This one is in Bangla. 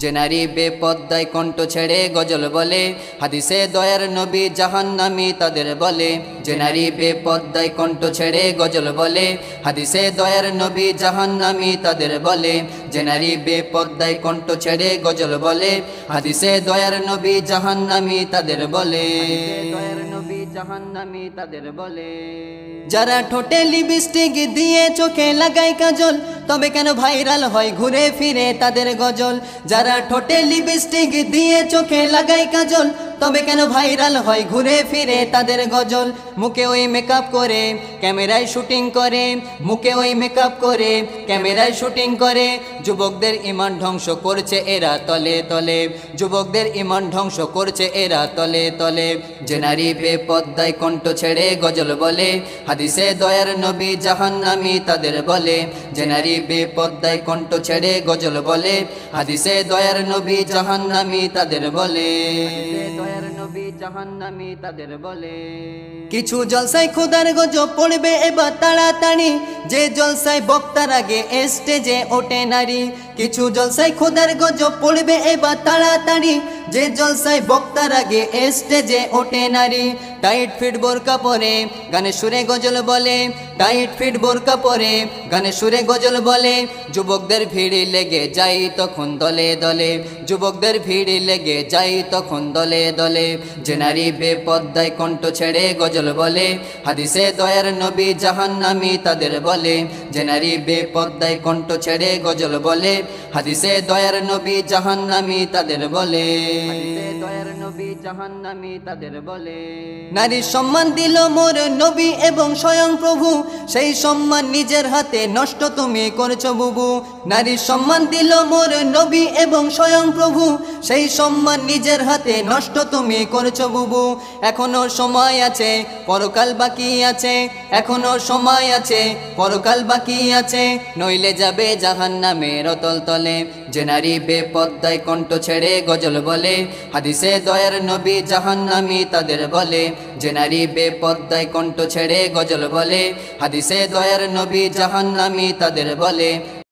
যে নারী বেপর্দায় কণ্ঠ ছেড়ে গজল বলে, হাদিসে দয়ার নবী জাহান্নামী তাদের বলে। যে নারী বেপর্দায় কণ্ঠ ছেড়ে গজল বলে, হাদিসে দয়ার নবী জাহান্নামী তাদের বলে। যে নারী বেপর্দায় কণ্ঠ ছেড়ে গজল বলে, হাদিসে দয়ার নবী জাহান্নামী তাদের বলে। দয়ার নবী জাহান্নামী তাদের বলে। যারা ঠোঁটে লিপস্টিক দিয়ে চোখে লাগায় কাজল, তবে কেন ভাইরাল হয় ঘুরে ফিরে তাদের গজল। যারা ঠোঁটে লিপস্টিক দিয়ে চোখে লাগায় কাজল, তবে কেন ভাইরাল হয় ঘুরে ফিরে তাদের গজল। মুখে ওই মেকআপ করে ক্যামেরায় শুটিং করে, মুখে ওই মেকআপ করে ক্যামেরায় শুটিং করে। যুবকদের ঈমান ধ্বংস করছে এরা তলে তলে, যুবকদের ঈমান ধ্বংস করছে এরা তলে তলে। যে নারী বেপর্দায় কণ্ঠ ছেড়ে গজল বলে, হাদিসে দয়ার নবী জাহান্নামী তাদের বলে। যে নারী বেপর্দায় কণ্ঠ ছেড়ে গজল বলে, হাদিসে দয়ার নবী জাহান্নামী তাদের বলে। দয়ার নবী জাহান্নামী তাদের বলে। কিছু জলসায় খোদার গজব পড়বে এবার তাড়াতাড়ি, যে জলসায় বক্তার আগে স্টেজে ওঠে নারী। কিছু জলসায় খোদার গজব পড়বে এবার তাড়াতাড়ি, যে জলসায় বক্তার আগে স্টেজে ওঠে নারী। টাইট ফিট বোরকা পরে গানে সুরে গজল বলে, টাইট ফিট বোরকা পরে গানে সুরে গজল বলে। যুবকদের ভিড় লেগে যাই তখন দলে দলে, যুবকদের ভিড় লেগে যাই তখন দলে দলে। যে নারী বেপর্দায় কণ্ঠ ছেড়ে গজল বলে, হাদিসে দয়ার নবী জাহান্নামী তাদের বলে। যে নারী বেপর্দায় কণ্ঠ ছেড়ে গজল বলে, হাদিসে দয়ার নবী জাহান্নামী তাদের বলে। দয়ার নবী জাহান্নামী তাদের বলে। নারীর সম্মান দিল মোর নবী এবং স্বয়ং প্রভু, সেই সম্মান নিজের হাতে নষ্ট তুমি করছো বুবু। নারীর সম্মান দিল মোর নবী এবং স্বয়ং প্রভু, সেই সম্মান নিজের হাতে নষ্ট তুমি করছো বুবু। এখনো সময় আছে, পরকাল বাকি আছে, এখনো সময় আছে, পরকাল বাকি আছে, নইলে যাবে জাহান্নামের অতল তলে। যে নারী বেপর্দায় কণ্ঠ ছেড়ে গজল বলে, হাদিসে দয়ার নবী জাহান্নামী তাদের বলে। যে নারী বেপর্দায় কণ্ঠ ছেড়ে গজল বলে, হাদিসে দয়ার নবী জাহান্নামী তাদের বলে।